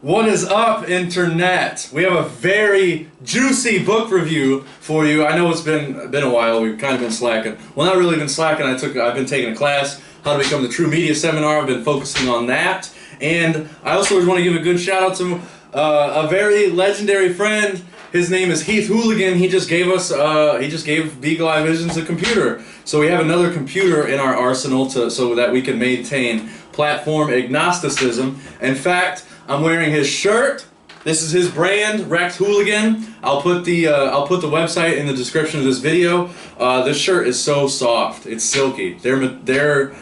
What is up, Internet? We have a very juicy book review for you. I know it's been a while. We've kind of been slacking. Well, not really been slacking. I've been taking a class, How to Become the True Media seminar. I've been focusing on that, and I also want to give a good shout out to a very legendary friend. His name is Heath Hooligan. He just gave us Beagle Eye Visions a computer. So we have another computer in our arsenal so that we can maintain platform agnosticism. In fact, I'm wearing his shirt. This is his brand, Heath Hooligan. I'll put the website in the description of this video. This shirt is so soft. It's silky. Their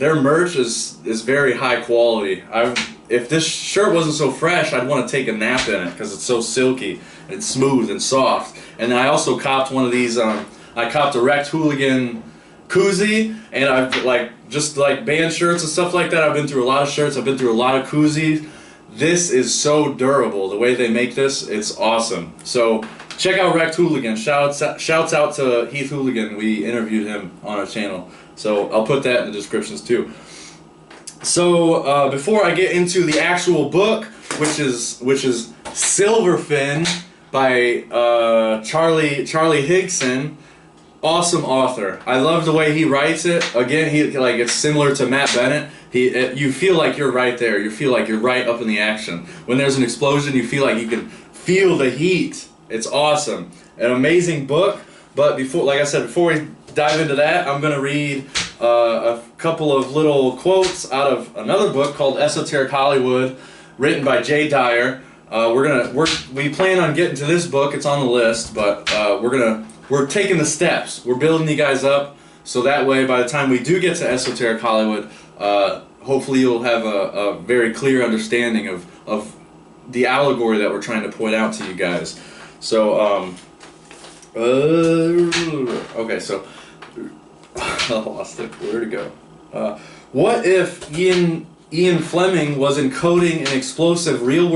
merch is very high quality. If this shirt wasn't so fresh, I'd want to take a nap in it because it's so silky and smooth and soft. And I also copped one of these. I copped a Heath Hooligan koozie, and I've just like band shirts and stuff like that. I've been through a lot of shirts. I've been through a lot of koozies. This is so durable. The way they make this, it's awesome. So check out Heath Hooligan. Shouts out to Heath Hooligan. We interviewed him on our channel. So I'll put that in the descriptions too. So before I get into the actual book, which is Silverfin by Charlie Higson. Awesome author. I love the way he writes it. Again, it's similar to Matt Bennett. You feel like you're right there. You feel like you're right up in the action. When there's an explosion, you feel like you can feel the heat. It's awesome. An amazing book. But before we dive into that, I'm going to read a couple of little quotes out of another book called Esoteric Hollywood, written by Jay Dyer. We plan on getting to this book. It's on the list, but we're taking the steps. We're building you guys up, so that way by the time we do get to Esoteric Hollywood, hopefully you'll have a very clear understanding of the allegory that we're trying to point out to you guys. So, okay, so I lost it. Where'd it go? What if Ian Fleming was encoding an explosive real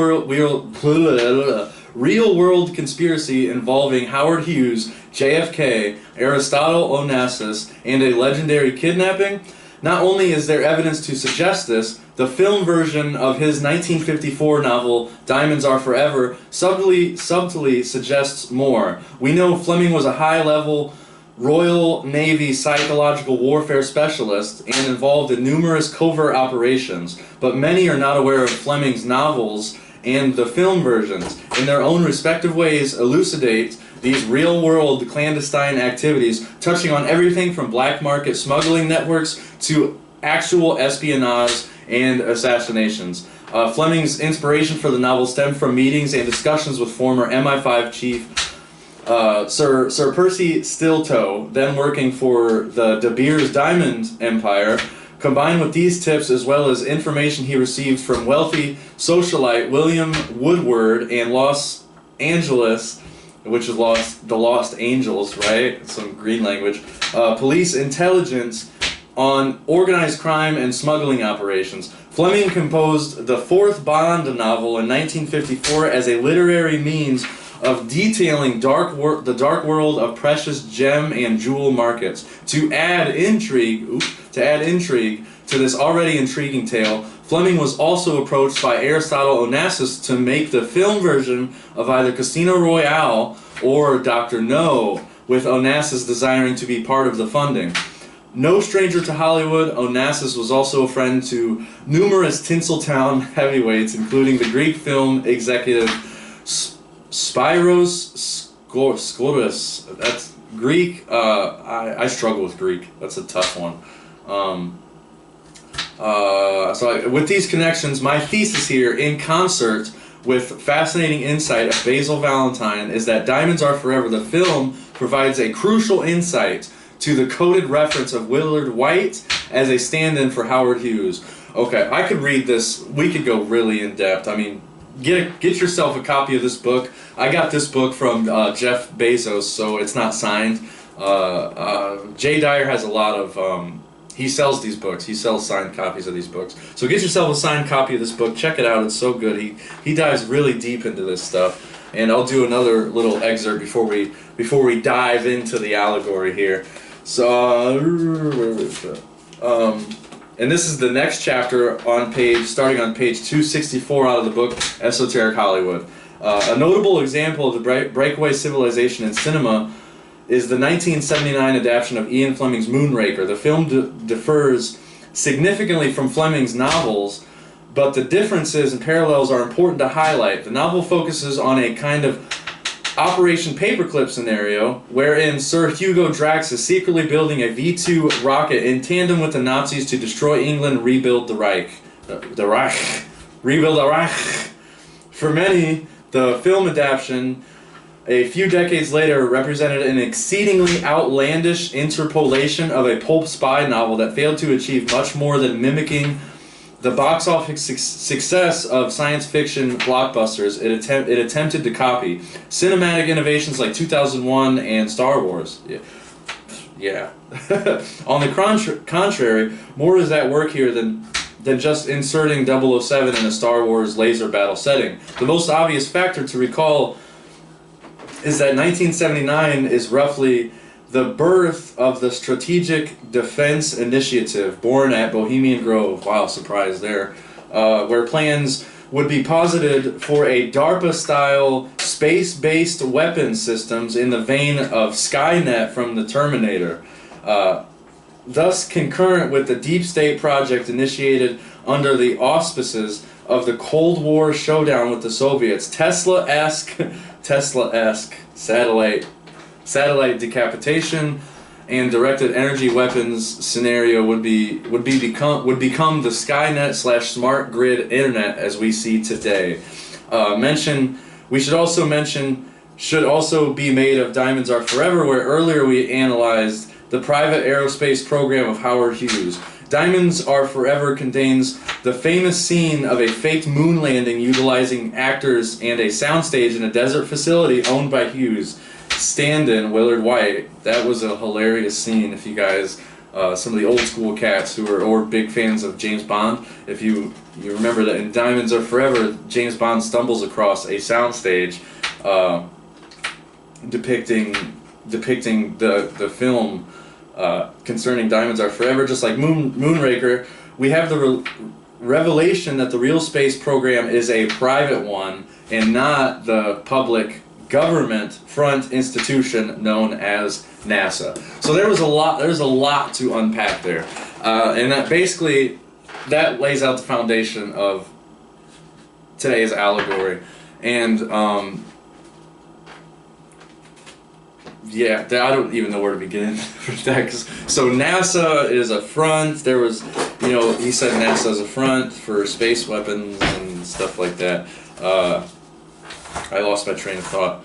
world conspiracy involving Howard Hughes, JFK, Aristotle Onassis, and a legendary kidnapping? Not only is there evidence to suggest this, the film version of his 1954 novel Diamonds Are Forever subtly suggests more. We know Fleming was a high-level Royal Navy psychological warfare specialist and involved in numerous covert operations, but many are not aware of Fleming's novels and the film versions, in their own respective ways, elucidate these real-world clandestine activities, touching on everything from black market smuggling networks to actual espionage and assassinations. Fleming's inspiration for the novel stemmed from meetings and discussions with former MI5 chief Sir Percy Stiltoe, then working for the De Beers Diamond Empire. Combined with these tips, as well as information he received from wealthy socialite William Woodward and Los Angeles, which is the Lost Angels, right? Some green language. Police intelligence on organized crime and smuggling operations. Fleming composed the fourth Bond novel in 1954 as a literary means of detailing the dark world of precious gem and jewel markets. To add intrigue to this already intriguing tale, Fleming was also approached by Aristotle Onassis to make the film version of either Casino Royale or Dr. No, with Onassis desiring to be part of the funding. No stranger to Hollywood, Onassis was also a friend to numerous Tinseltown heavyweights, including the Greek film executive Spyros Skouras. That's Greek. I struggle with Greek. That's a tough one. With these connections, my thesis here, in concert with fascinating insight of Basil Valentine, is that Diamonds Are Forever, the film, provides a crucial insight to the coded reference of Willard White as a stand-in for Howard Hughes. Okay, I could read this. We could go really in depth. I mean, get yourself a copy of this book. I got this book from Jeff Bezos, so it's not signed. Jay Dyer has a lot of... he sells these books. He sells signed copies of these books. So get yourself a signed copy of this book. Check it out. It's so good. He dives really deep into this stuff. And I'll do another little excerpt before we dive into the allegory here. So, where was that? and this is the next chapter on starting on page 264 out of the book Esoteric Hollywood. A notable example of the breakaway civilization in cinema is the 1979 adaptation of Ian Fleming's Moonraker. The film differs significantly from Fleming's novels, but the differences and parallels are important to highlight. The novel focuses on a kind of Operation Paperclip scenario, wherein Sir Hugo Drax is secretly building a V-2 rocket in tandem with the Nazis to destroy England and rebuild the Reich. Rebuild the Reich. For many, the film adaptation, a few decades later, represented an exceedingly outlandish interpolation of a pulp spy novel that failed to achieve much more than mimicking the box office success of science fiction blockbusters it attempted to copy. Cinematic innovations like 2001 and Star Wars. Yeah. On the contrary, more is at work here than just inserting 007 in a Star Wars laser battle setting. The most obvious factor to recall is that 1979 is roughly the birth of the Strategic Defense Initiative, born at Bohemian Grove. Wow, surprise there. Where plans would be posited for a DARPA-style space-based weapon systems in the vein of Skynet from the Terminator. Thus concurrent with the Deep State project initiated under the auspices of the Cold War showdown with the Soviets. Tesla-esque satellite decapitation and directed energy weapons scenario would become the Skynet/smart grid internet as we see today. We should also be made of Diamonds Are Forever, where earlier we analyzed the private aerospace program of Howard Hughes. Diamonds Are Forever contains the famous scene of a faked moon landing utilizing actors and a soundstage in a desert facility owned by Hughes. Stand-in Willard White. That was a hilarious scene. If you guys, some of the old school cats who are or big fans of James Bond, if you remember that in Diamonds Are Forever, James Bond stumbles across a soundstage depicting the film concerning Diamonds Are Forever. Just like Moonraker, we have the revelation that the real space program is a private one and not the public government front institution known as NASA. So there's a lot to unpack there, and that basically lays out the foundation of today's allegory. And yeah, I don't even know where to begin with that. So NASA is a front. There was, he said NASA is a front for space weapons and stuff like that. I lost my train of thought.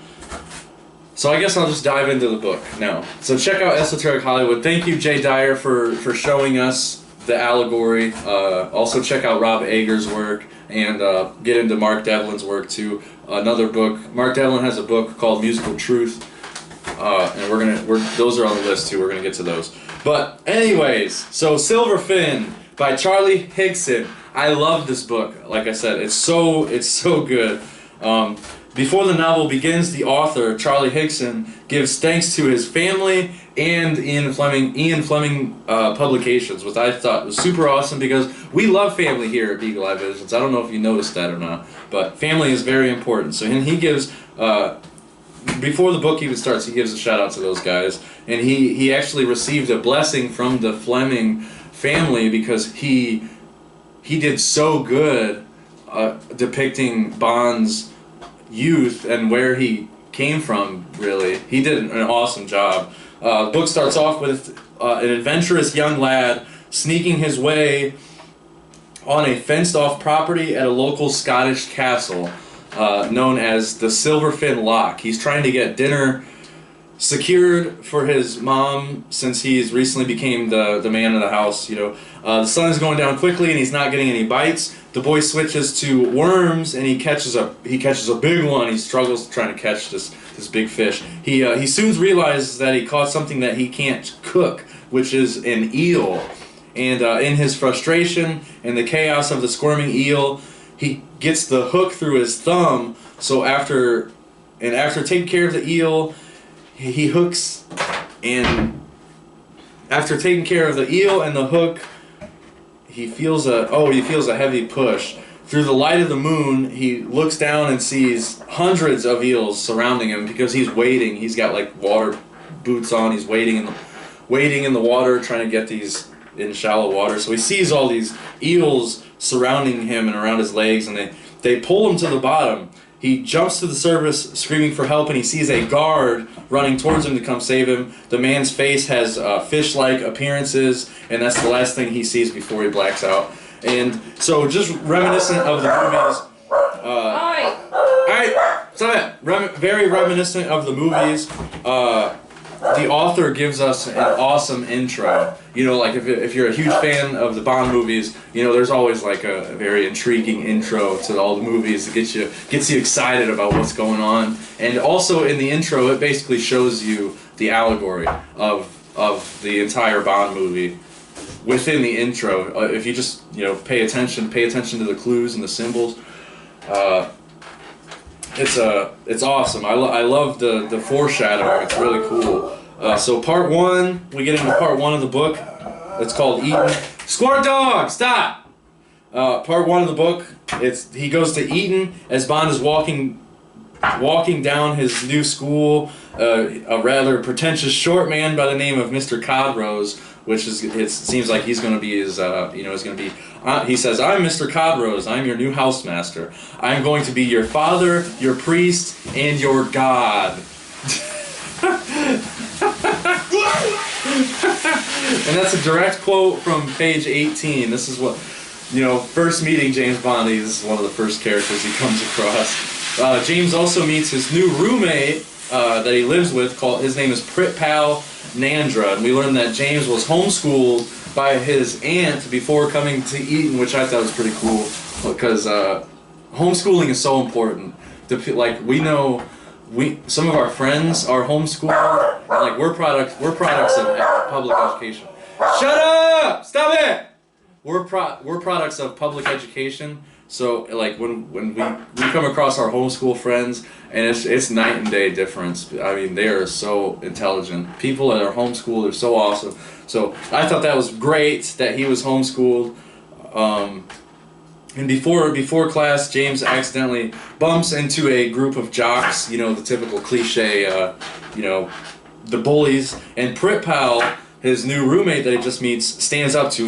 So I guess I'll just dive into the book now. So check out Esoteric Hollywood. Thank you, Jay Dyer, for showing us the allegory. Also check out Rob Ager's work and get into Mark Devlin's work too. Another book. Mark Devlin has a book called Musical Truth, and those are on the list too. We're gonna get to those. But anyways, so Silverfin by Charlie Higson. I love this book. Like I said, it's so good. Before the novel begins, the author, Charlie Higson, gives thanks to his family and Ian Fleming Publications, which I thought was super awesome because we love family here at Beagle Eye Visions. I don't know if you noticed that or not, but family is very important. So he gives, before the book even starts, he gives a shout out to those guys. And he actually received a blessing from the Fleming family because he did so good depicting Bond's youth and where he came from. Really, he did an awesome job. The book starts off with an adventurous young lad sneaking his way on a fenced-off property at a local Scottish castle known as the Silverfin Lock. He's trying to get dinner secured for his mom since he's recently became the man of the house. The sun is going down quickly and he's not getting any bites. The boy switches to worms and he catches a big one. He struggles trying to catch this big fish. He soon realizes that he caught something that he can't cook, which is an eel. And in his frustration and the chaos of the squirming eel, he gets the hook through his thumb. So after taking care of the eel, he hooks, and after taking care of the eel and the hook, he feels a heavy push. Through the light of the moon, he looks down and sees hundreds of eels surrounding him because he's wading. He's got like water boots on. He's wading in the water, trying to get these in shallow water. So he sees all these eels surrounding him and around his legs, and they pull him to the bottom. He jumps to the surface, screaming for help, and he sees a guard running towards him to come save him. The man's face has fish-like appearances, and that's the last thing he sees before he blacks out. And so, just reminiscent of the movies. Stop it! Very reminiscent of the movies. The author gives us an awesome intro. You know, like if you're a huge fan of the Bond movies, you know, there's always like a very intriguing intro to all the movies that gets you excited about what's going on. And also in the intro, it basically shows you the allegory of the entire Bond movie within the intro. If you just, you know, pay attention to the clues and the symbols. It's awesome. I love the foreshadowing. It's really cool. So part one, we get into part one of the book. It's called Eton. Squirt dog, stop! Part one of the book. He goes to Eton as Bond is walking down his new school. A rather pretentious short man by the name of Mr. Codrose, which is it seems like he's going to be his he's going to be. He says, "I'm Mr. Codrose. I'm your new housemaster. I'm going to be your father, your priest, and your god." And that's a direct quote from page 18. This is what, you know, first meeting James Bond, this is one of the first characters he comes across. James also meets his new roommate that he lives with. His name is Prit Pal Nandra, and we learn that James was homeschooled by his aunt before coming to Eton, which I thought was pretty cool, because homeschooling is so important. Like, some of our friends are homeschooled, and like we're products of public education. Shut up! Stop it! We're products of public education. So like when we come across our homeschool friends, and it's night and day difference. I mean, they are so intelligent. People that are homeschooled are so awesome. So I thought that was great that he was homeschooled. And before class, James accidentally bumps into a group of jocks. You know, the typical cliche. You know, the bullies. And Prit Pal, his new roommate that he just meets, stands up to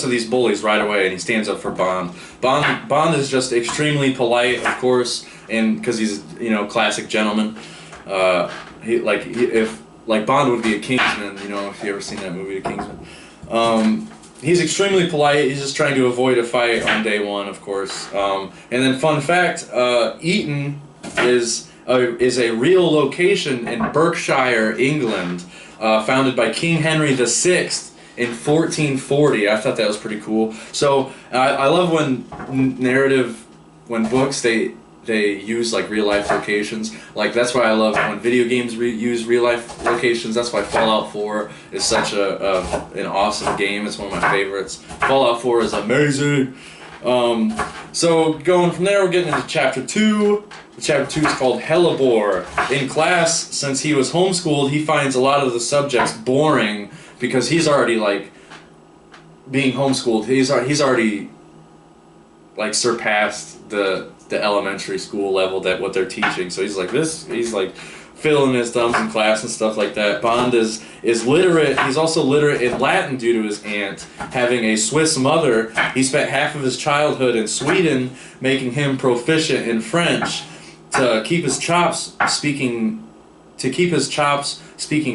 these bullies right away, and he stands up for Bond. Bond is just extremely polite, of course, and because he's, you know, classic gentleman. If Bond would be a Kingsman, you know, if you ever seen that movie, The Kingsman. He's extremely polite. He's just trying to avoid a fight on day one, of course. And then, fun fact: Eton is a real location in Berkshire, England. Founded by King Henry VI in 1440. I thought that was pretty cool. So I love when books they use like real life locations. Like that's why I love when video games use real life locations. That's why Fallout 4 is such an awesome game. It's one of my favorites. Fallout 4 is amazing. So going from there, we're getting into chapter 2. Chapter 2 is called Hellebore. In class, since he was homeschooled, he finds a lot of the subjects boring because he's already like being homeschooled. He's already like surpassed the elementary school level that what they're teaching. So he's like filling his thumbs in class and stuff like that. Bond is literate. He's also literate in Latin due to his aunt having a Swiss mother. He spent half of his childhood in Sweden, making him proficient in French. To keep his chops speaking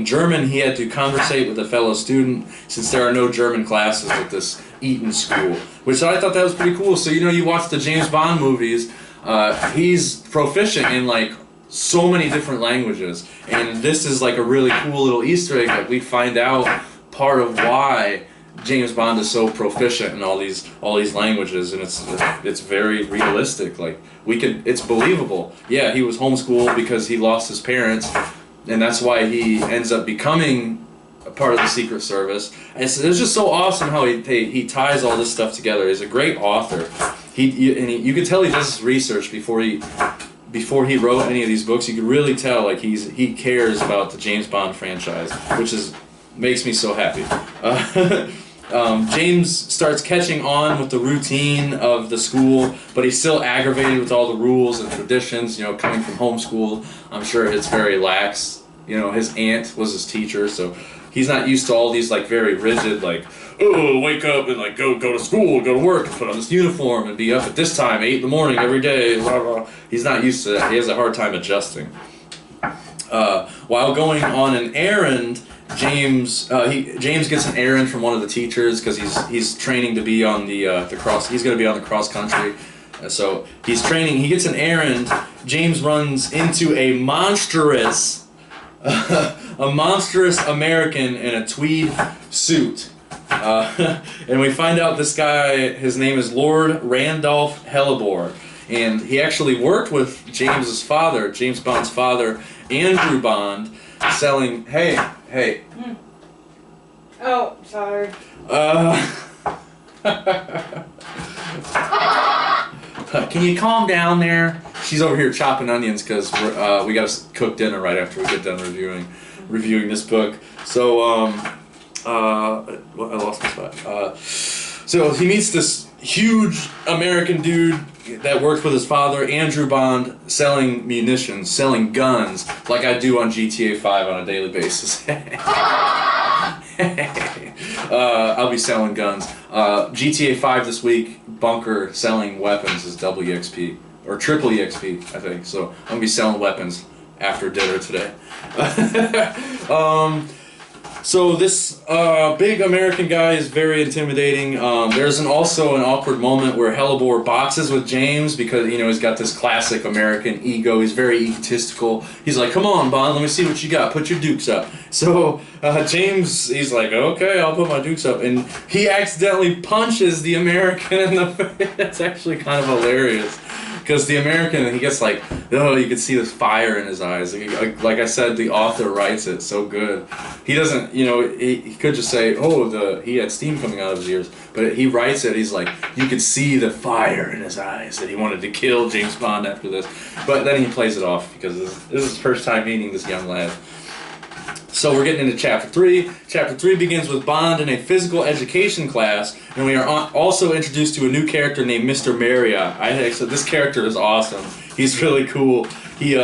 German, he had to conversate with a fellow student, since there are no German classes at this Eton school, which I thought that was pretty cool. So, you know, you watch the James Bond movies, he's proficient in like so many different languages, and this is like a really cool little Easter egg that we find out part of why James Bond is so proficient in all these languages, and it's very realistic. Like it's believable. Yeah, he was homeschooled because he lost his parents, and that's why he ends up becoming a part of the Secret Service. And it's just so awesome how he ties all this stuff together. He's a great author. You can tell he does his research before he wrote any of these books. You can really tell like he cares about the James Bond franchise, which makes me so happy. James starts catching on with the routine of the school, but he's still aggravated with all the rules and traditions, you know, coming from homeschool. I'm sure it's very lax. You know, his aunt was his teacher, so he's not used to all these, like, very rigid, like, oh, wake up and, like, go to school, go to work, and put on this uniform and be up at this time, 8 in the morning every day, blah, blah. He's not used to that. He has a hard time adjusting. While going on an errand, James gets an errand from one of the teachers because he's training to be on the cross. He's going to be on the cross country, so he's training. He gets an errand. James runs into a monstrous American in a tweed suit, and we find out this guy. His name is Lord Randolph Hellebore, and he actually worked with James Bond's father, Andrew Bond, selling. Hey. Oh, sorry. Can you calm down there? She's over here chopping onions because we got to cook dinner right after we get done reviewing this book. So I lost my spot. So he meets this huge American dude that works with his father, Andrew Bond, selling munitions, selling guns, like I do on GTA 5 on a daily basis. I'll be selling guns. GTA 5 this week, Bunker selling weapons is double EXP, or triple EXP, I think. So I'm going to be selling weapons after dinner today. So this big American guy is very intimidating. There's also an awkward moment where Hellebore boxes with James because, you know, he's got this classic American ego. He's very egotistical. He's like, come on, Bond, let me see what you got. Put your dukes up. So James, he's like, okay, I'll put my dukes up. And he accidentally punches the American in the face. That's actually kind of hilarious. Because the American, he gets like, oh, you can see this fire in his eyes. Like I said, the author writes it so good. He doesn't, you know, he could just say, oh, he had steam coming out of his ears. But he writes it, he's like, you could see the fire in his eyes that he wanted to kill James Bond after this. But then he plays it off because this is his first time meeting this young lad. So we're getting into Chapter 3. Chapter 3 begins with Bond in a physical education class, and we are also introduced to a new character named Mr. Marriott. This character is awesome. He's really cool. He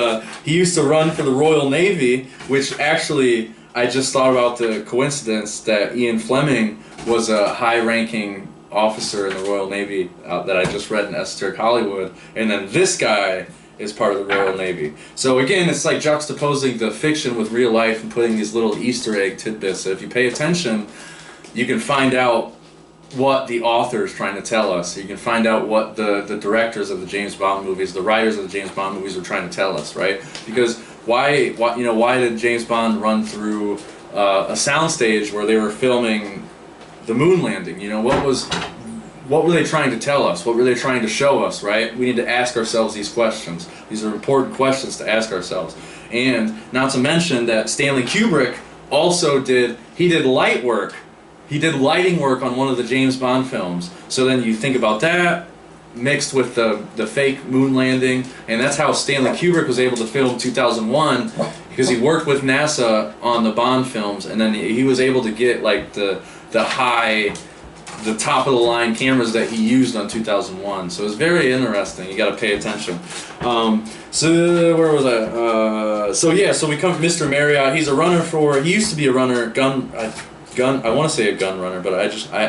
used to run for the Royal Navy, which actually, I just thought about the coincidence that Ian Fleming was a high-ranking officer in the Royal Navy that I just read in Esoteric Hollywood, and then this guy is part of the Royal Navy. So again, it's like juxtaposing the fiction with real life and putting these little Easter egg tidbits. So if you pay attention, you can find out what the author is trying to tell us. You can find out what the directors of the James Bond movies, the writers of the James Bond movies are trying to tell us, right? Because why did James Bond run through a soundstage where they were filming the moon landing? You know, what were they trying to tell us? What were they trying to show us, right? We need to ask ourselves these questions. These are important questions to ask ourselves. And not to mention that Stanley Kubrick also did light work. He did lighting work on one of the James Bond films. So then you think about that, mixed with the fake moon landing, and that's how Stanley Kubrick was able to film 2001, because he worked with NASA on the Bond films, and then he was able to get like the top of the line cameras that he used on 2001. So it's very interesting. You got to pay attention. So where was I? So we come to Mr. Marriott. He's a runner he used to be a runner, I want to say a gun runner, but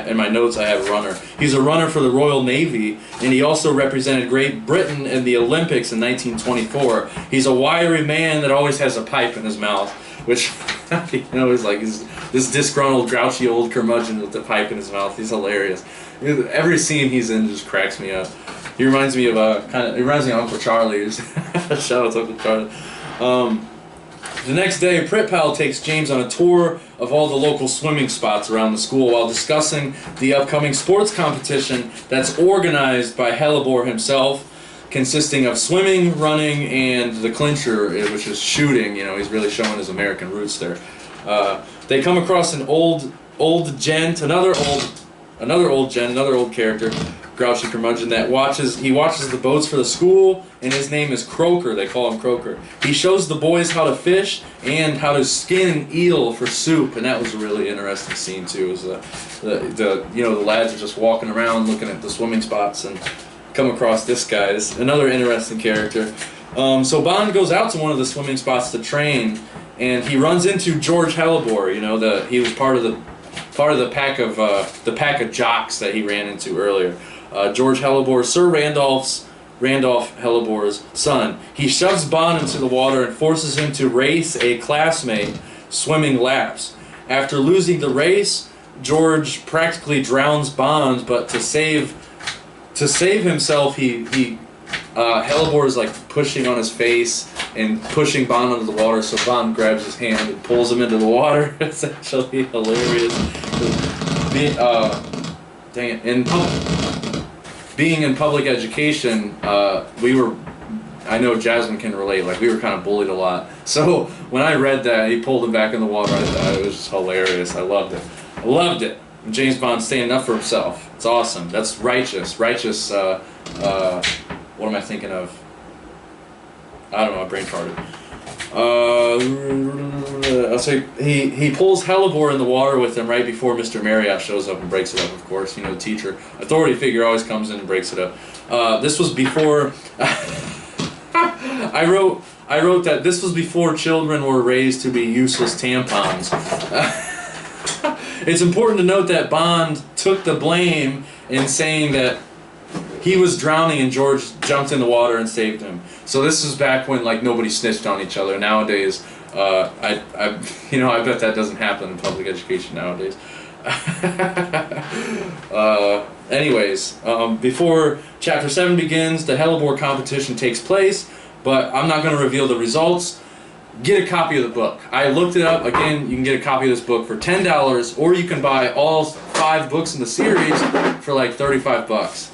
in my notes I have runner. He's a runner for the Royal Navy, and he also represented Great Britain in the Olympics in 1924. He's a wiry man that always has a pipe in his mouth, which, you know, he's like this disgruntled, grouchy old curmudgeon with the pipe in his mouth. He's hilarious. Every scene he's in just cracks me up. He reminds me of Uncle Charlie. Shout out to Uncle Charlie. The next day, Prit Pal takes James on a tour of all the local swimming spots around the school while discussing the upcoming sports competition that's organized by Hellebore himself, consisting of swimming, running, and the clincher, which is shooting. You know, he's really showing his American roots there. They come across an old gent, another old character, grouchy curmudgeon that watches the boats for the school, and his name is Croaker. They call him Croaker. He shows the boys how to fish and how to skin an eel for soup, and that was a really interesting scene too. It was the lads are just walking around looking at the swimming spots and come across this guy. This another interesting character. So Bond goes out to one of the swimming spots to train, and he runs into George Hellebore. He was part of the pack of jocks that he ran into earlier. George Hellebore, Sir Randolph Hellebore's son. He shoves Bond into the water and forces him to race a classmate swimming laps. After losing the race, George practically drowns Bond, but to save himself, Hellebore is like pushing on his face and pushing Bond under the water, so Bond grabs his hand and pulls him into the water. It's actually hilarious. Being in public education, I know Jasmine can relate, like we were kind of bullied a lot. So when I read that, he pulled him back in the water, I thought it was just hilarious. I loved it. And James Bond standing up for himself. It's awesome. That's righteous. What am I thinking of? I don't know, I brain farted. So he pulls Hellebore in the water with him right before Mr. Marriott shows up and breaks it up, of course. The teacher. Authority figure always comes in and breaks it up. This was before... I wrote that this was before children were raised to be useless tampons. It's important to note that Bond took the blame in saying that he was drowning and George jumped in the water and saved him. So this is back when nobody snitched on each other. Nowadays, I bet that doesn't happen in public education nowadays. Anyways, before Chapter 7 begins, the Hellebore competition takes place, but I'm not going to reveal the results. Get a copy of the book. I looked it up. Again, you can get a copy of this book for $10, or you can buy all 5 books in the series for like $35.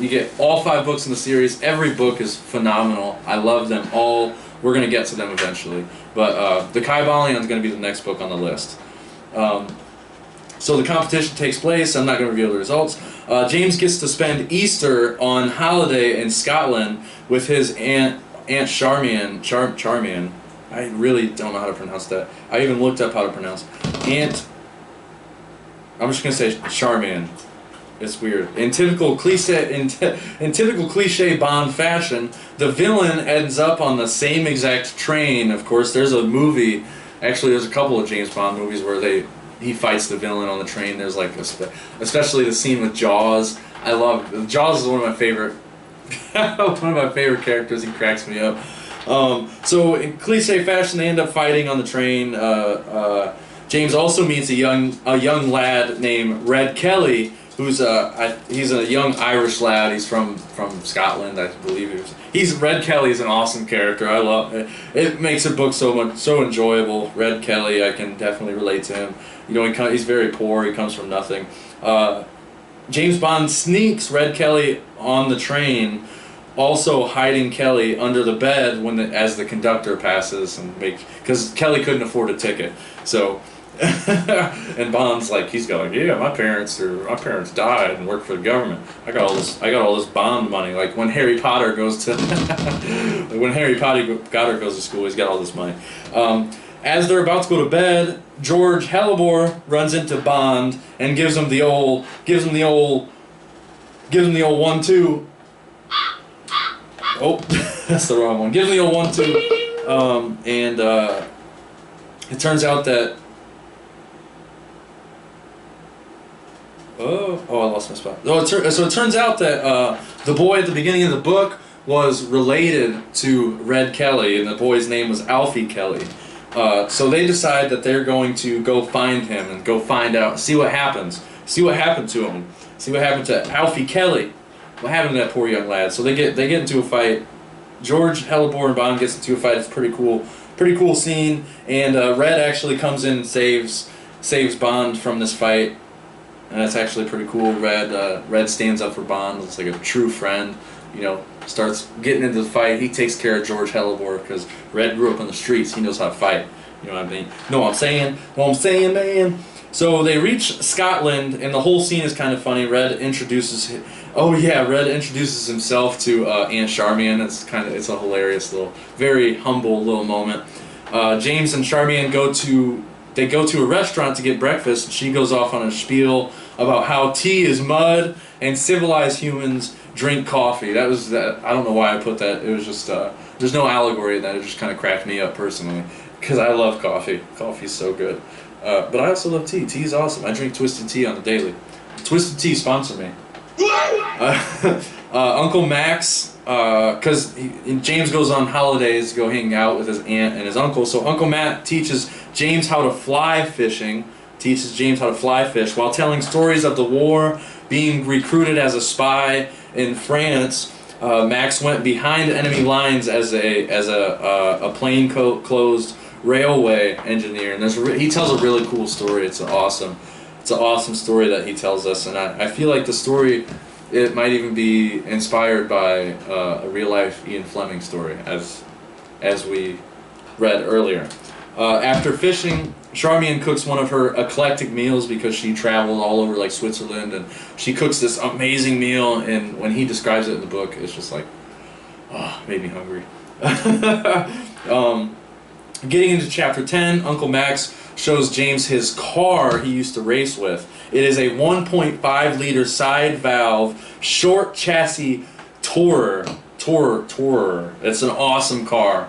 You get all 5 books in the series. Every book is phenomenal. I love them all. We're going to get to them eventually. But the Kybalion is going to be the next book on the list. So the competition takes place. I'm not going to reveal the results. James gets to spend Easter on holiday in Scotland with his Aunt Charmian. I really don't know how to pronounce that. I even looked up how to pronounce I'm just going to say Charmian. It's weird. In typical cliche Bond fashion, the villain ends up on the same exact train. Of course, there's a movie. Actually, there's a couple of James Bond movies where he fights the villain on the train. There's especially the scene with Jaws. I love Jaws is one of my favorite characters. He cracks me up. So in cliche fashion, they end up fighting on the train. James also meets a young lad named Red Kelly, who's he's a young Irish lad. He's from Scotland, I believe. Red Kelly's an awesome character. I love it. It makes the book so enjoyable. Red Kelly, I can definitely relate to him. He's very poor. He comes from nothing. James Bond sneaks Red Kelly on the train, also hiding Kelly under the bed as the conductor passes, because Kelly couldn't afford a ticket. So, and Bond's he's going, yeah, my parents died and worked for the government. I got all this Bond money. Like when Harry Potter goes to goes to school, he's got all this money. As they're about to go to bed, George Hellebore runs into Bond and gives him the old 1-2. Oh, that's the wrong one. Gives him the old 1-2, and it turns out that I lost my spot. So it turns out that the boy at the beginning of the book was related to Red Kelly, and the boy's name was Alfie Kelly. So they decide that they're going to go find him and go find out, see what happens, see what happened to him, see what happened to Alfie Kelly, what happened to that poor young lad. So they get into a fight. George Hellebore and Bond gets into a fight. It's pretty cool scene. And Red actually comes in and saves Bond from this fight, and that's actually pretty cool. Red stands up for Bond. Looks like a true friend. Starts getting into the fight. He takes care of George Hellebore because Red grew up on the streets. He knows how to fight. You know what I mean? Know what I'm saying? man? So they reach Scotland, and the whole scene is kind of funny. Red introduces Oh yeah, Red introduces himself to Aunt Charmian. It's a hilarious little, very humble little moment. James and Charmian go to a restaurant to get breakfast, and she goes off on a spiel about how tea is mud and civilized humans drink coffee. That was that. I don't know why I put that. It was just there's no allegory in that. It just kind of cracked me up personally because I love coffee. Coffee's so good. But I also love tea. Tea is awesome. I drink Twisted Tea on the daily. Twisted Tea sponsor me. Uncle Max, because James goes on holidays to go hang out with his aunt and his uncle, so Uncle Matt teaches James how to fly fishing, while telling stories of the war, being recruited as a spy in France. Max went behind enemy lines as a plainclothes railway engineer, and he tells a really cool story. It's an awesome story that he tells us, and I feel like the story, it might even be inspired by a real-life Ian Fleming story, as we read earlier. After fishing, Charmian cooks one of her eclectic meals because she traveled all over like Switzerland, and she cooks this amazing meal, and when he describes it in the book, it's just like, oh, made me hungry. Getting into chapter 10, Uncle Max shows James his car he used to race with. It is a 1.5 liter side valve short chassis tourer. It's an awesome car.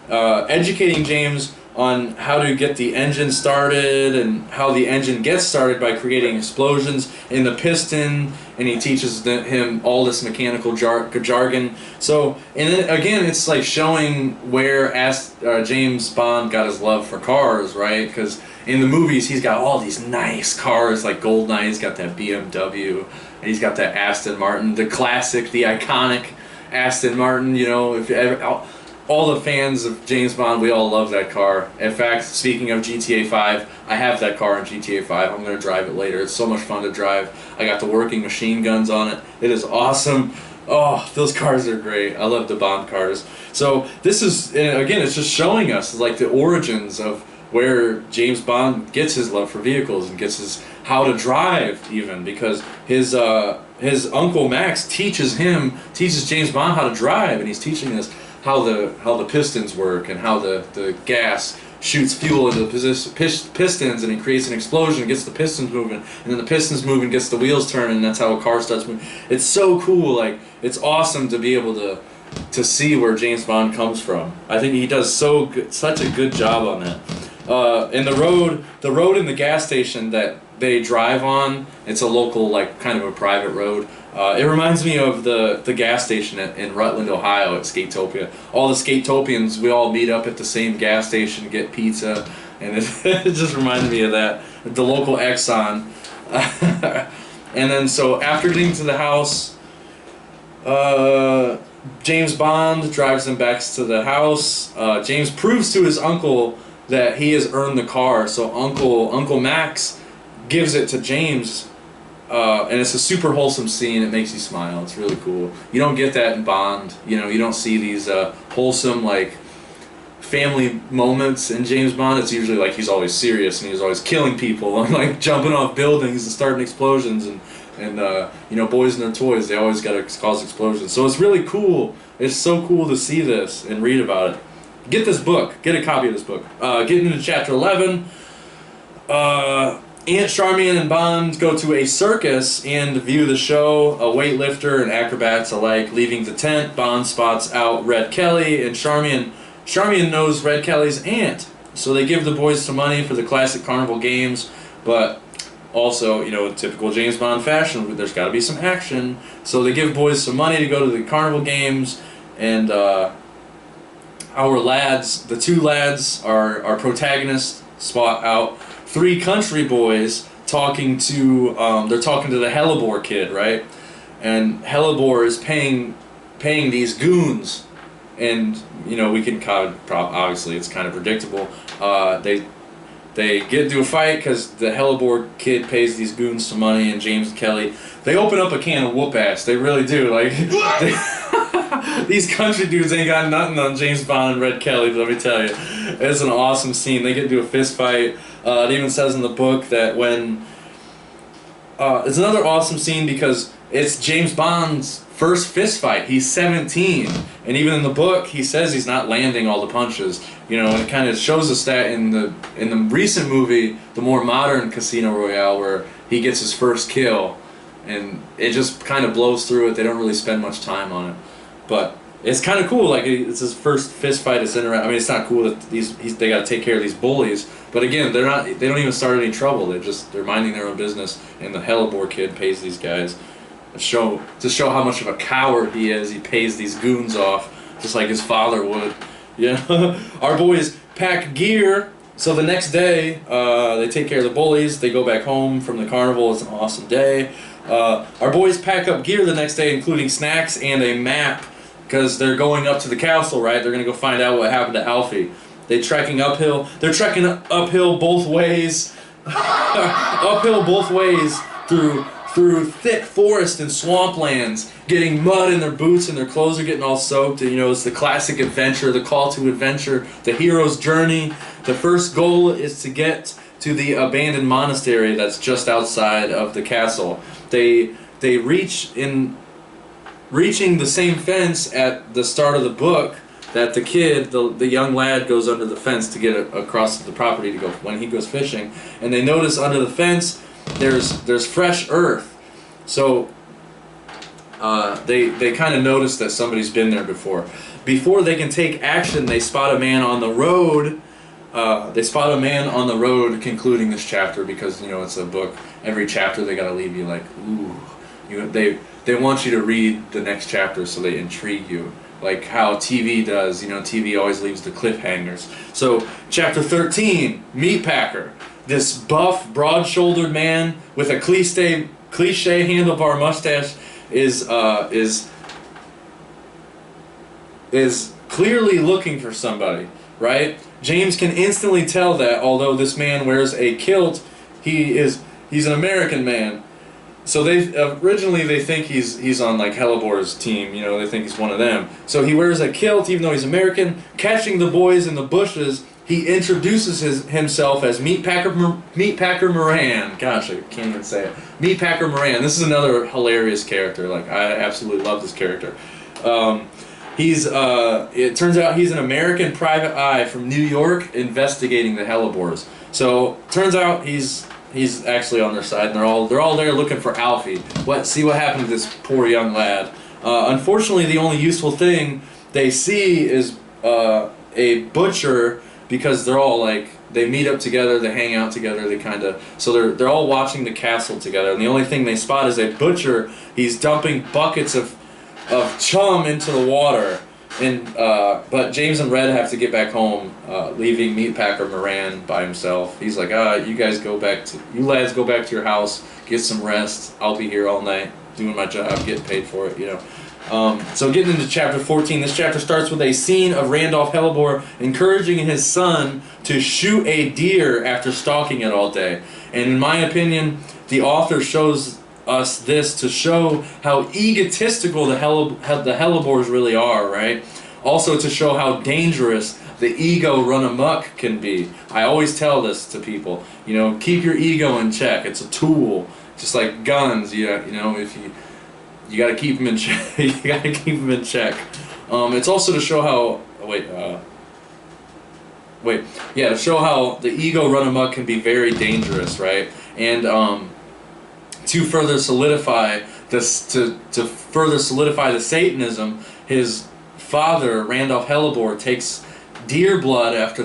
Educating James on how to get the engine started and how the engine gets started by creating explosions in the piston, and he teaches him all this mechanical jargon. So, and then again, it's like showing where James Bond got his love for cars, right? Because in the movies, he's got all these nice cars, like Goldeneye, he's got that BMW, and he's got that Aston Martin, the classic, the iconic Aston Martin, you know, if you ever... All the fans of James Bond, we all love that car. In fact, speaking of GTA 5, I have that car in GTA 5. I'm going to drive it later. It's so much fun to drive. I got the working machine guns on it. It is awesome. Oh, those cars are great. I love the Bond cars. So this is, again, it's just showing us like the origins of where James Bond gets his love for vehicles and gets his how to drive even, because his Uncle Max teaches James Bond how to drive, and he's teaching us how the pistons work and how the gas shoots fuel into the pistons, and it creates an explosion, gets the pistons moving, and then the pistons moving, gets the wheels turning, and that's how a car starts moving. It's so cool. Like, it's awesome to be able to see where James Bond comes from. I think he does such a good job on that. And the road in the gas station that they drive on, it's a local, like, kind of a private road. It reminds me of the gas station in Rutland, Ohio at Skatopia. All the Skatopians, we all meet up at the same gas station, get pizza, and it just reminded me of that. The local Exxon. And then so after getting to the house, James Bond drives them back to the house. James proves to his uncle that he has earned the car, so Uncle Max gives it to James. And it's a super wholesome scene. It makes you smile. It's really cool. You don't get that in Bond. You know, you don't see these wholesome, like, family moments in James Bond. It's usually like he's always serious and he's always killing people and like jumping off buildings and starting explosions, and you know, boys and their toys, they always got to cause explosions. So it's really cool. It's so cool to see this and read about it. Get this book. Get a copy of this book. Getting into chapter 11. Aunt Charmian and Bond go to a circus and view the show. A weightlifter and acrobats alike leaving the tent. Bond spots out Red Kelly, and Charmian knows Red Kelly's aunt. So they give the boys some money for the classic carnival games, but also, you know, in typical James Bond fashion, there's got to be some action. So they give boys some money to go to the carnival games, and our lads, the two lads, our protagonists, spot out three country boys talking to they're talking to the Hellebore kid, right? And Hellebore is paying these goons, and you know, we can kind of obviously it's kind of predictable. They get into a fight because the Hellebore kid pays these goons some money, and James and Kelly, they open up a can of whoop ass. They really do. Like, these country dudes ain't got nothing on James Bond and Red Kelly, let me tell you. It's an awesome scene. They get into a fist fight. It even says in the book that when... it's another awesome scene because it's James Bond's first fist fight. He's 17, and even in the book, he says he's not landing all the punches. You know, and it kind of shows us that in the recent movie, the more modern Casino Royale, where he gets his first kill, and it just kind of blows through it. They don't really spend much time on it, but it's kind of cool. Like, it's his first fist fight. It's interesting. I mean, it's not cool that they got to take care of these bullies, but again, they don't even start any trouble. They're minding their own business, and the Hellebore kid pays these guys. To show how much of a coward he is, he pays these goons off, just like his father would. Yeah. Our boys pack gear, so the next day, they take care of the bullies, they go back home from the carnival. It's an awesome day. Our boys pack up gear the next day, including snacks and a map, because they're going up to the castle, right? They're going to go find out what happened to Alfie. They're trekking uphill both ways, uphill both ways through thick forest and swamplands, getting mud in their boots and their clothes are getting all soaked. And, you know, it's the classic adventure, the call to adventure, the hero's journey. The first goal is to get to the abandoned monastery that's just outside of the castle. They reaching the same fence at the start of the book that the kid, the young lad, goes under the fence to get across the property to go when he goes fishing, and they notice under the fence there's fresh earth. So they kind of notice that somebody's been there before. Before they can take action, they spot a man on the road. Concluding this chapter, because, you know, it's a book. Every chapter they gotta leave you like, ooh. They want you to read the next chapter so they intrigue you, like how TV does. You know, TV always leaves the cliffhangers. So chapter 13, Meatpacker. This buff, broad-shouldered man with a cliche handlebar mustache is clearly looking for somebody, right? James can instantly tell that although this man wears a kilt, he's an American man. So originally they think he's on like Hellebore's team, you know, they think he's one of them. So he wears a kilt even though he's American. Catching the boys in the bushes, he introduces himself as Meatpacker Moran. Gosh, I can't even say it. Meatpacker Moran. This is another hilarious character. Like, I absolutely love this character. It turns out he's an American private eye from New York investigating the Hellebores. So turns out he's actually on their side, and they're all there looking for Alfie. See what happened to this poor young lad. Unfortunately, the only useful thing they see is a butcher, because they're all like, they meet up together, they hang out together, so they're all watching the castle together, and the only thing they spot is a butcher. He's dumping buckets of chum into the water, and but James and Red have to get back home, leaving Meatpacker Moran by himself. He's like, you lads go back to your house, get some rest. I'll be here all night doing my job, getting paid for it, you know. So getting into chapter 14, this chapter starts with a scene of Randolph Hellebore encouraging his son to shoot a deer after stalking it all day. And in my opinion, the author shows us this to show how egotistical the Hellebores really are, right? Also to show how dangerous the ego run amok can be. I always tell this to people, you know, keep your ego in check. It's a tool, just like guns. You know, if you got to keep them in check. You got to keep them in check. It's also to show how to show how the ego run amok can be very dangerous, right? And to further solidify this, to further solidify the Satanism, his father, Randolph Hellebore, takes deer blood after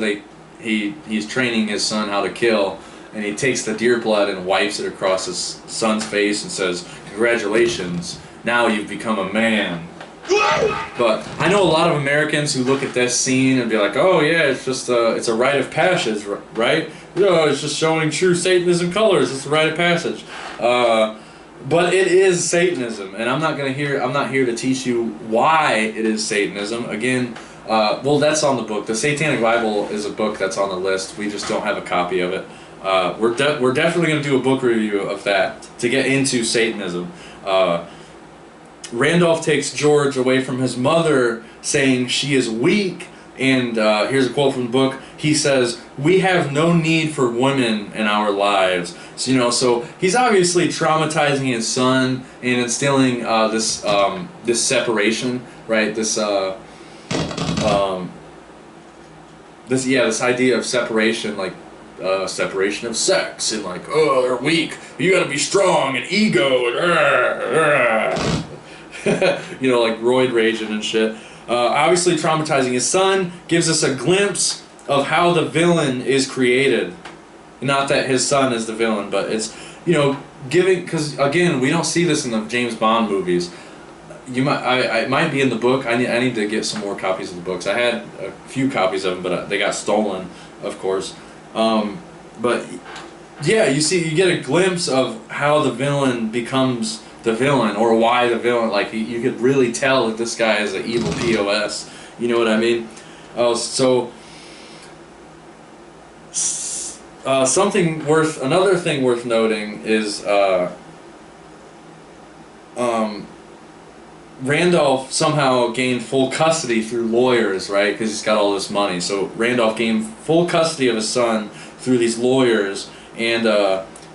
he's training his son how to kill, and he takes the deer blood and wipes it across his son's face and says, "Congratulations, now you've become a man." But I know a lot of Americans who look at this scene and be like, "Oh yeah, it's just it's a rite of passage, right? It's just showing true Satanism colors. It's a rite of passage." But it is Satanism, and I'm not here to teach you why it is Satanism. Again, well, that's on the book. The Satanic Bible is a book that's on the list. We just don't have a copy of it. We're definitely going to do a book review of that to get into Satanism. Randolph takes George away from his mother, saying she is weak And here's a quote from the book. He says, "We have no need for women in our lives." So, so he's obviously traumatizing his son and instilling this separation, right? This idea of separation, like separation of sex, and like, oh, they're weak. You got to be strong and ego and like roid raging and shit. Obviously traumatizing his son gives us a glimpse of how the villain is created. Not that his son is the villain, but it's, giving, because again, we don't see this in the James Bond movies. It might be in the book. I need to get some more copies of the books. I had a few copies of them, but they got stolen, of course. But yeah, you get a glimpse of how the villain becomes the villain, or why the villain, like you could really tell that this guy is an evil POS. You know what I mean? Another thing worth noting is Randolph somehow gained full custody through lawyers, right? Because he's got all this money. So Randolph gained full custody of his son through these lawyers, and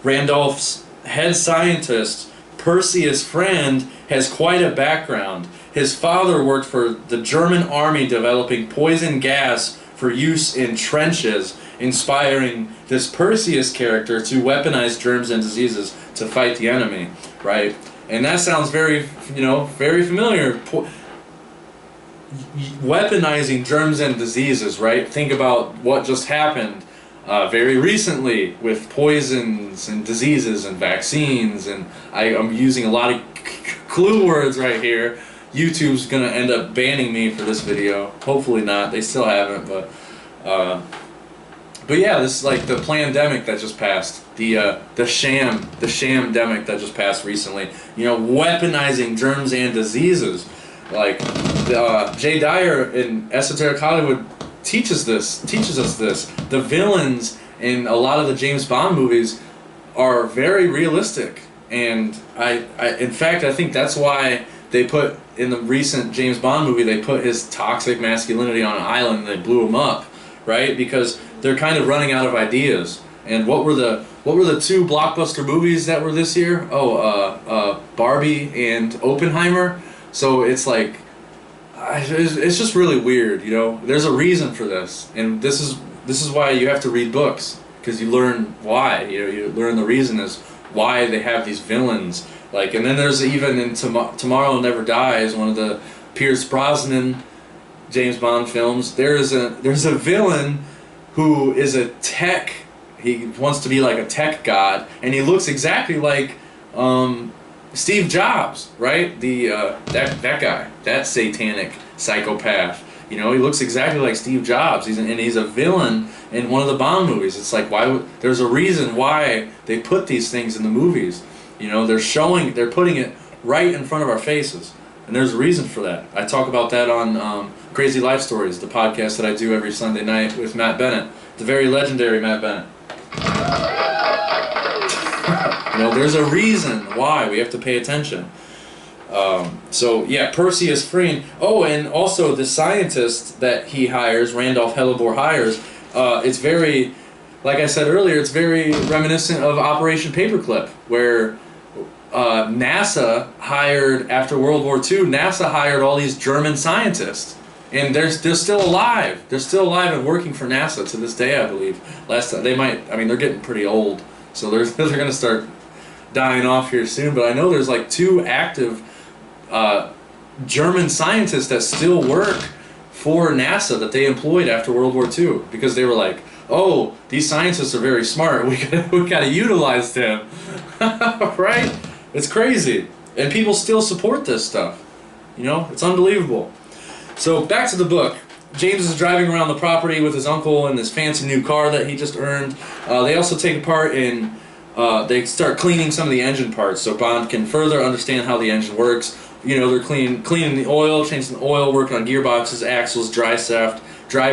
Randolph's head scientist, Perseus Friend, has quite a background. His father worked for the German army developing poison gas for use in trenches, inspiring this Perseus character to weaponize germs and diseases to fight the enemy, right? And that sounds very, very familiar. Weaponizing germs and diseases, right? Think about what just happened very recently with poisons and diseases and vaccines, and I'm using a lot of clue words right here. YouTube's gonna end up banning me for this video. Hopefully not. They still haven't, but yeah, this is like the plandemic that just passed, the shamdemic that just passed recently. Weaponizing germs and diseases. Like Jay Dyer in Esoteric Hollywood teaches us this. The villains in a lot of the James Bond movies are very realistic, and in fact I think that's why they put in the recent James Bond movie, they put his toxic masculinity on an island and they blew him up, right? Because they're kind of running out of ideas. And what were the two blockbuster movies that were this year? Barbie and Oppenheimer. So it's like, it's just really weird, There's a reason for this, and this is why you have to read books, because you learn why. You learn the reason is why they have these villains. Like, and then there's even in Tomorrow Never Dies, one of the Pierce Brosnan James Bond films. There's a villain who is a tech. He wants to be like a tech god, and he looks exactly like Steve Jobs, right? That guy, that satanic psychopath. He looks exactly like Steve Jobs. He's a villain in one of the Bond movies. It's like, there's a reason why they put these things in the movies. They're putting it right in front of our faces, and there's a reason for that. I talk about that on Crazy Life Stories, the podcast that I do every Sunday night with Matt Bennett, the very legendary Matt Bennett. There's a reason why we have to pay attention. So yeah, Perseus Friend. Oh, and also the scientist that he hires, Randolph Hellebore hires, it's very, like I said earlier, it's very reminiscent of Operation Paperclip, where NASA hired, after World War II, NASA hired all these German scientists. And they're still alive. They're still alive and working for NASA to this day, I believe. They're getting pretty old, so they're going to start dying off here soon. But I know there's like 2 active German scientists that still work for NASA that they employed after World War II, because they were like, oh, these scientists are very smart. We got to utilize them, right? It's crazy, and people still support this stuff. It's unbelievable. So back to the book. James is driving around the property with his uncle in this fancy new car that he just earned. They also take part in, they start cleaning some of the engine parts so Bond can further understand how the engine works. You know, they're cleaning the oil, changing the oil, working on gearboxes, axles, drive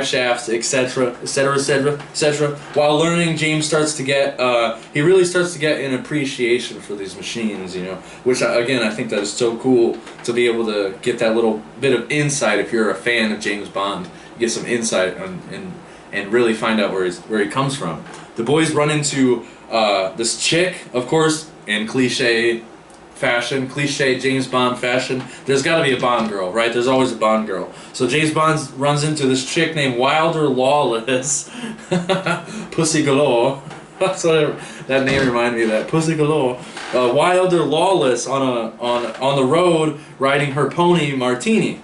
shafts, etc., etc., etc., etc. While learning, James starts to get, he really starts to get an appreciation for these machines, you know, which, again, I think that is so cool to be able to get that little bit of insight if you're a fan of James Bond. You get some insight and really find out where he comes from. The boys run into this chick, of course, in cliche James Bond fashion. There's got to be a Bond girl, right? There's always a Bond girl. So James Bond runs into this chick named Wilder Lawless, Pussy Galore. That's what that name reminded me of, that Pussy Galore. Wilder Lawless on the road riding her pony Martini.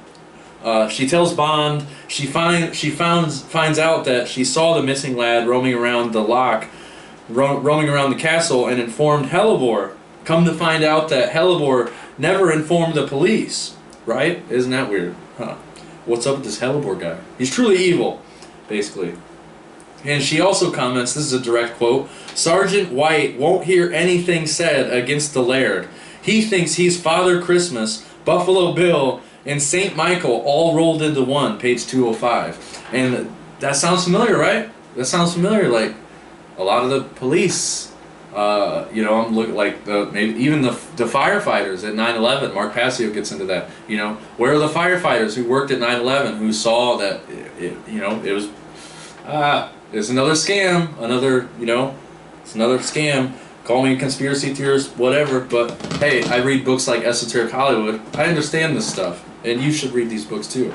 She tells Bond she finds out that she saw the missing lad roaming around the lock, roaming around the castle, and informed Hellebore. Come to find out that Hellebore never informed the police, right? Isn't that weird? Huh. What's up with this Hellebore guy? He's truly evil, basically. And she also comments, this is a direct quote, Sergeant White won't hear anything said against the Laird. He thinks he's Father Christmas, Buffalo Bill, and St. Michael all rolled into one, page 205. And that sounds familiar, right? That sounds familiar, like a lot of the police. You know, I'm looking like maybe even the firefighters at 9/11. Mark Passio gets into that. You know, where are the firefighters who worked at 9/11 who saw that you know, it was it's another scam, it's another scam. Call me a conspiracy theorist, whatever. But hey, I read books like Esoteric Hollywood. I understand this stuff, and you should read these books too. You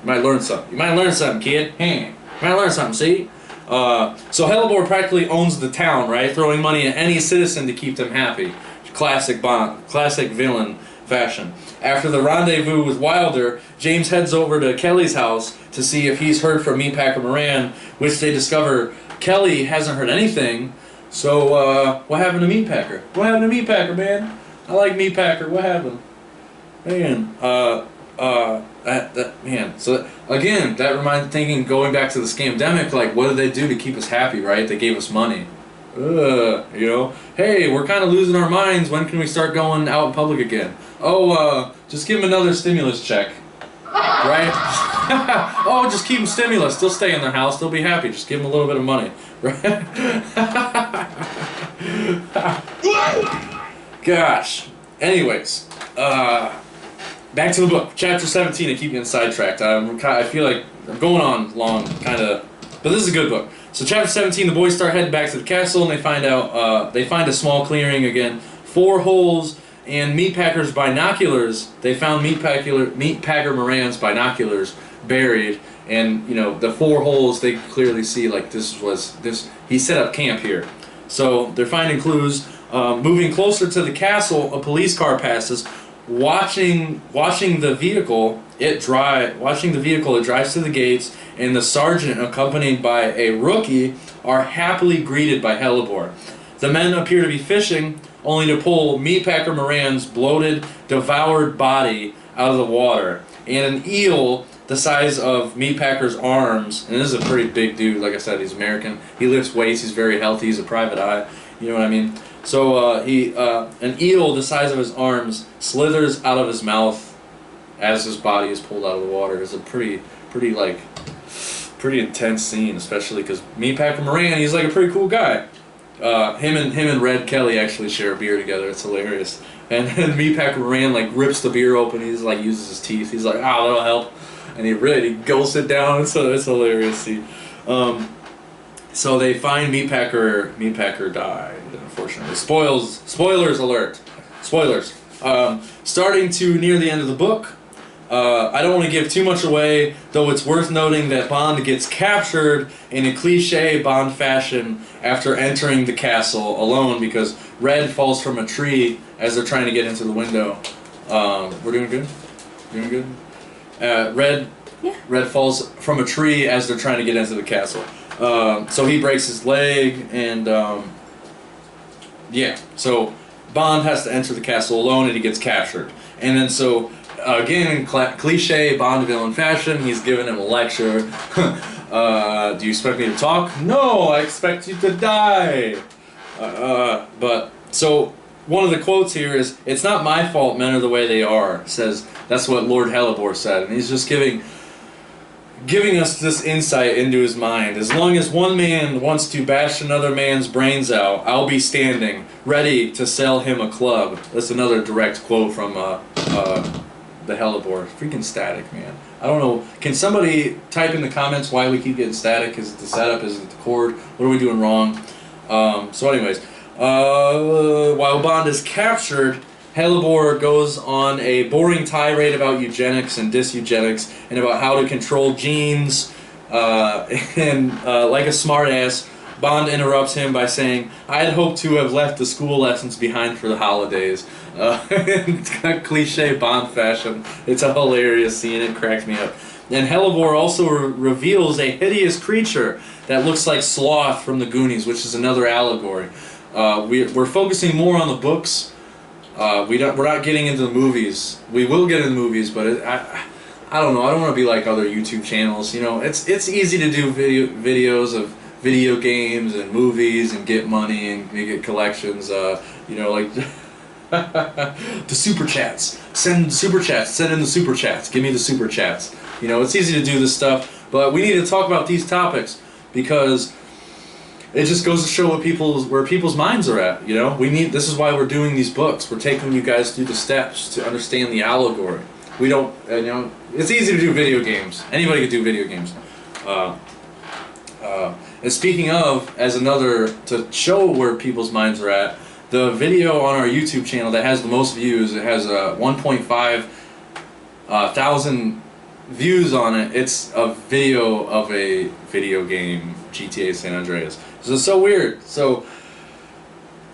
might learn something. You might learn something, kid. You might learn something. See. So Hellebore practically owns the town, right? Throwing money at any citizen to keep them happy. Classic Bond, classic villain fashion. After the rendezvous with Wilder, James heads over to Kelly's house to see if he's heard from Meatpacker Moran, which they discover Kelly hasn't heard anything. So, what happened to Meatpacker? What happened to Meatpacker, man? I like Meatpacker. What happened? Man, man. So again, that reminds thinking going back to the scamdemic. Like, what did they do to keep us happy? Right? They gave us money. You know, hey, we're kind of losing our minds. When can we start going out in public again? Oh, just give them another stimulus check. Right? Oh, just keep them stimulus. They'll stay in their house. They'll be happy. Just give them a little bit of money. Right? Gosh. Anyways, back to the book. Chapter 17. I keep getting sidetracked. I feel like I'm going on long, kind of, but this is a good book. So chapter 17, the boys start heading back to the castle, and they find out they find a small clearing again, 4 holes, and Meatpacker's binoculars. They found Meatpacker Moran's binoculars buried, and you know the 4 holes. They clearly see like this. He set up camp here. So they're finding clues. Moving closer to the castle, a police car passes. Watching the vehicle, it drives to the gates, and the sergeant, accompanied by a rookie, are happily greeted by Hellebore. The men appear to be fishing, only to pull Meatpacker Moran's bloated, devoured body out of the water, and an eel the size of Meatpacker's arms. And this is a pretty big dude. Like I said, he's American. He lifts weights. He's very healthy. He's a private eye. You know what I mean? So an eel the size of his arms slithers out of his mouth as his body is pulled out of the water. It's a pretty intense scene, especially because Meatpacker Moran, he's like a pretty cool guy. Him and Red Kelly actually share a beer together. It's hilarious. And then Meatpacker Moran like rips the beer open. He's like uses his teeth. He's like, oh, that'll help. And he gulps it down. It's hilarious scene. So they find Meatpacker. Meatpacker died, unfortunately. Spoilers alert. Spoilers. Starting to near the end of the book. I don't want to give too much away, though it's worth noting that Bond gets captured in a cliche Bond fashion after entering the castle alone because Red falls from a tree as they're trying to get into the window. We're doing good? Doing good? Red falls from a tree as they're trying to get into the castle. So he breaks his leg, and yeah, so Bond has to enter the castle alone, and he gets captured. And then so, again, in cliche Bond villain fashion, he's giving him a lecture. Do you expect me to talk? No, I expect you to die. But so one of the quotes here is, "It's not my fault men are the way they are," says, that's what Lord Hellebore said, and he's just giving us this insight into his mind. As long as one man wants to bash another man's brains out, I'll be standing, ready to sell him a club. That's another direct quote from the Hellebore. Freaking static, man. I don't know. Can somebody type in the comments why we keep getting static? Is it the setup? Is it the cord? What are we doing wrong? So anyways, while Bond is captured, Hellebore goes on a boring tirade about eugenics and diseugenics and about how to control genes, and like a smartass, Bond interrupts him by saying, "I had hoped to have left the school lessons behind for the holidays." It's kind of cliche Bond fashion. It's a hilarious scene. It cracks me up. And Hellebore also reveals a hideous creature that looks like Sloth from the Goonies, which is another allegory. We're focusing more on the books. We're not getting into the movies. We will get into the movies, but I don't know. I don't want to be like other YouTube channels. You know, it's easy to do videos of video games and movies and get money and you get collections. You know, like the super chats. Send super chats. Send in the super chats. Give me the super chats. You know, it's easy to do this stuff, but we need to talk about these topics because it just goes to show where people's minds are at. You know, this is why we're doing these books. We're taking you guys through the steps to understand the allegory. We don't, you know, it's easy to do video games. Anybody can do video games. And speaking of, to show where people's minds are at, the video on our YouTube channel that has the most views, it has 1.5 thousand views on it. It's a video of a video game, GTA San Andreas. So it's so weird. So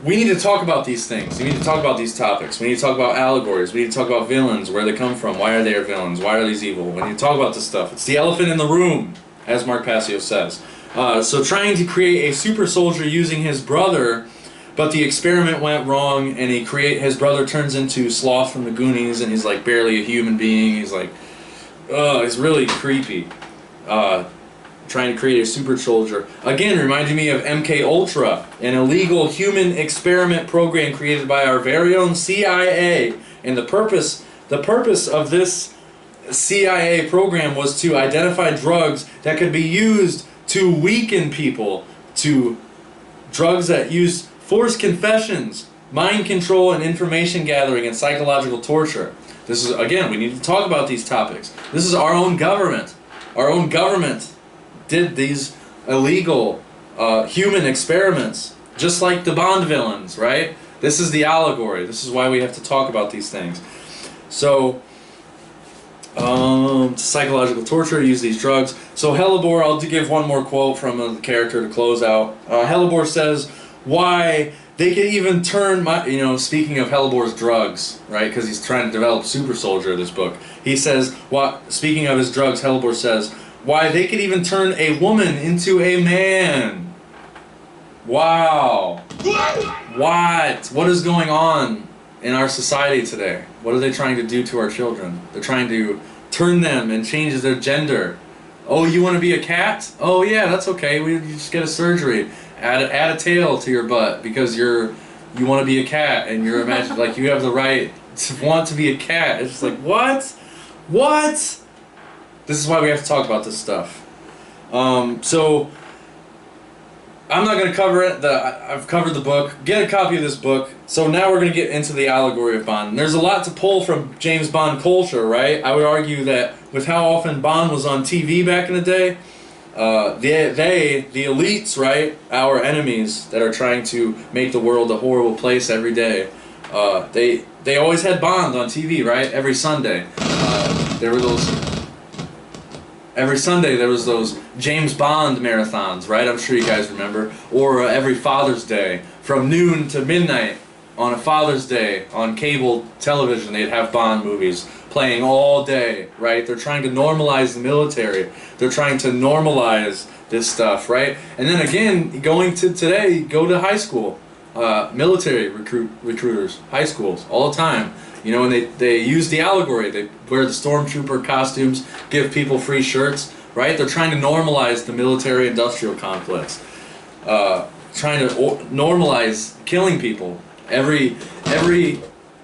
we need to talk about these things. We need to talk about these topics. We need to talk about allegories. We need to talk about villains, where they come from, why are they villains, why are these evil. We need to talk about this stuff. It's the elephant in the room, as Mark Passio says. So trying to create a super soldier using his brother, but the experiment went wrong, and his brother turns into Sloth from the Goonies, and he's like barely a human being. He's like, he's really creepy. Trying to create a super soldier. Again, reminding me of MK Ultra, an illegal human experiment program created by our very own CIA. And the purpose of this CIA program was to identify drugs that could be used to weaken people, to drugs that use forced confessions, mind control, and information gathering and psychological torture. This is, again, we need to talk about these topics. This is our own government. Our own government did these illegal human experiments, just like the Bond villains, right? This is the allegory. This is why we have to talk about these things. So, psychological torture, use these drugs. So Hellebore, I'll give one more quote from the character to close out. Hellebore says, why they could even turn speaking of Hellebore's drugs, right? Because he's trying to develop super soldier in this book. He says, speaking of his drugs, Hellebore says, why they could even turn a woman into a man. Wow. What is going on in our society today? What are they trying to do to our children? They're trying to turn them and change their gender. Oh, you want to be a cat? Oh yeah, that's okay. You just get a surgery. Add a tail to your butt because you want to be a cat and you're like you have the right to want to be a cat. It's just like what? This is why we have to talk about this stuff. So I'm not going to cover it. I've covered the book. Get a copy of this book. So now we're going to get into the allegory of Bond. And there's a lot to pull from James Bond culture, right? I would argue that with how often Bond was on TV back in the day, the elites, right, our enemies that are trying to make the world a horrible place every day, they always had Bond on TV, right? Every Sunday. Every Sunday there was those James Bond marathons, right? I'm sure you guys remember. Or every Father's Day, from noon to midnight on a Father's Day on cable television, they'd have Bond movies playing all day, right? They're trying to normalize the military. They're trying to normalize this stuff, right? And then again, going to today, go to high school, military recruiters, high schools, all the time. You know, and they use the allegory. They wear the stormtrooper costumes, give people free shirts, right? They're trying to normalize the military-industrial complex, trying to normalize killing people, Every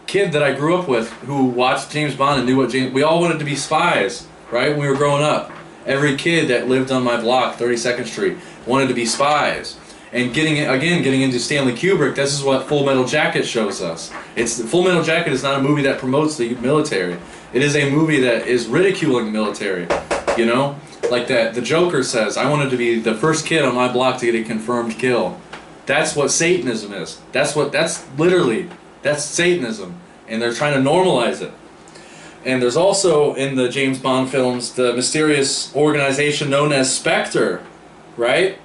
kid that I grew up with who watched James Bond and knew what we all wanted to be spies, right? When we were growing up. Every kid that lived on my block, 32nd Street, wanted to be spies. And getting into Stanley Kubrick, this is what Full Metal Jacket shows us. Full Metal Jacket is not a movie that promotes the military. It is a movie that is ridiculing the military, you know? Like that, the Joker says, I wanted to be the first kid on my block to get a confirmed kill. That's what Satanism is. That's Satanism. And they're trying to normalize it. And there's also, in the James Bond films, the mysterious organization known as Spectre, right?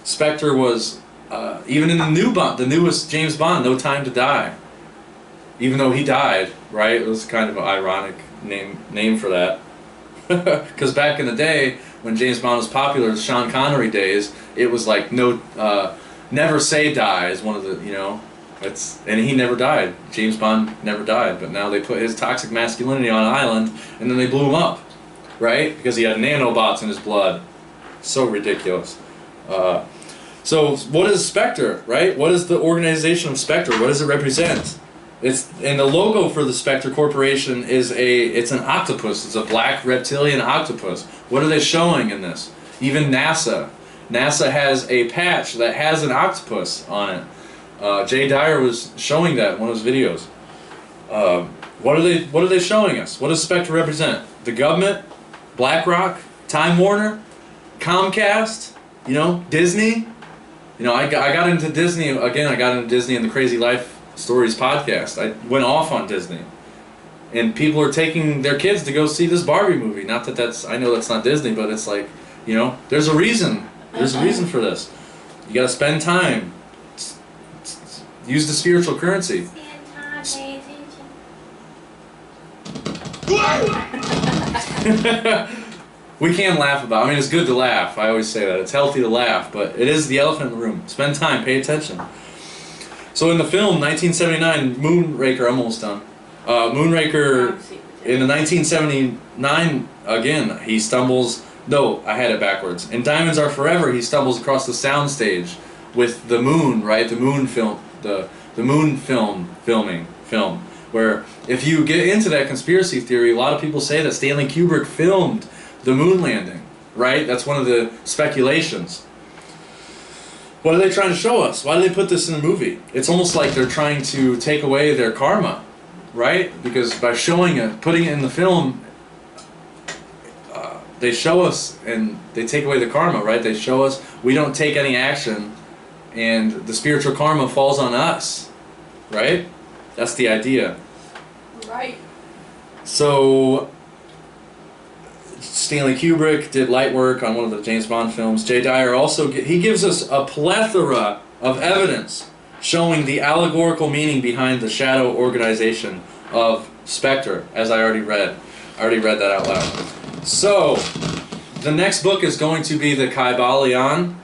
Spectre was, even in the newest James Bond, No Time to Die. Even though he died, right? It was kind of an ironic name for that. Because back in the day, when James Bond was popular, the Sean Connery days, it was like never say die is one of the, you know, and he never died. James Bond never died, but now they put his toxic masculinity on an island, and then they blew him up, right? Because he had nanobots in his blood. So ridiculous. So what is Spectre, right? What is the organization of Spectre? What does it represent? And the logo for the Spectre Corporation is it's an octopus. It's a black reptilian octopus. What are they showing in this? Even NASA. NASA has a patch that has an octopus on it. Jay Dyer was showing that in one of his videos. What are they showing us? What does Spectre represent? The government, BlackRock, Time Warner, Comcast, you know, Disney. You know, I got into Disney again. I got into Disney in the Crazy Life Stories podcast. I went off on Disney, and people are taking their kids to go see this Barbie movie. Not that I know that's not Disney, but it's like, you know, there's a reason. There's a reason for this. You got to spend time. Use the spiritual currency. We can laugh about it. I mean, it's good to laugh. I always say that. It's healthy to laugh, but it is the elephant in the room. Spend time. Pay attention. So in the film, 1979, Moonraker, I'm almost done. Moonraker, in the 1979, again, he stumbles... No, I had it backwards. In Diamonds Are Forever, he stumbles across the soundstage with the moon, right? The moon film, the moon film, where if you get into that conspiracy theory, a lot of people say that Stanley Kubrick filmed the moon landing, right? That's one of the speculations. What are they trying to show us? Why do they put this in the movie? It's almost like they're trying to take away their karma, right? Because by showing it, putting it in the film, they show us and they take away the karma, right? They show us we don't take any action and the spiritual karma falls on us, right? That's the idea. Right. So Stanley Kubrick did light work on one of the James Bond films. Jay Dyer also he gives us a plethora of evidence showing the allegorical meaning behind the shadow organization of Spectre, as I already read. I already read that out loud. So, the next book is going to be the Kybalion,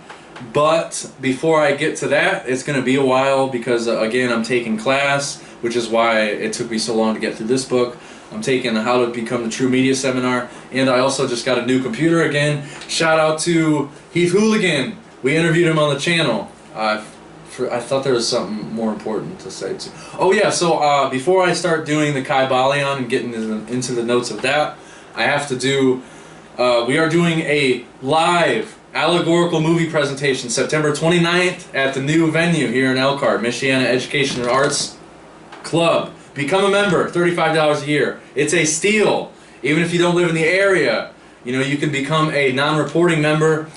but before I get to that, it's going to be a while because, again, I'm taking class, which is why it took me so long to get through this book. I'm taking How to Become the True Media seminar, and I also just got a new computer again. Shout out to Heath Hooligan. We interviewed him on the channel. I thought there was something more important to say too. Oh yeah, so before I start doing the Kybalion and getting into the notes of that, I have to do, we are doing a live allegorical movie presentation September 29th at the new venue here in Elkhart, Michiana Education and Arts Club. Become a member, $35 a year. It's a steal. Even if you don't live in the area, you know, you can become a non-reporting member,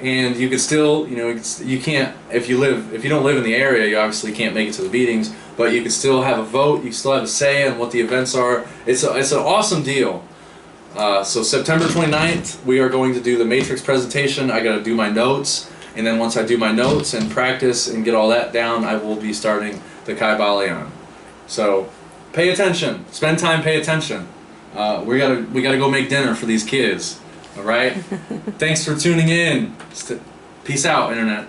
and you can still, you know, you can't, if you don't live in the area, you obviously can't make it to the meetings, but you can still have a vote, you can still have a say on what the events are. It's an awesome deal. So September 29th, we are going to do the Matrix presentation. I got to do my notes, and then once I do my notes and practice and get all that down, I will be starting the Kybalion. So pay attention, spend time, pay attention. We gotta go make dinner for these kids. All right. Thanks for tuning in. Peace out, Internet.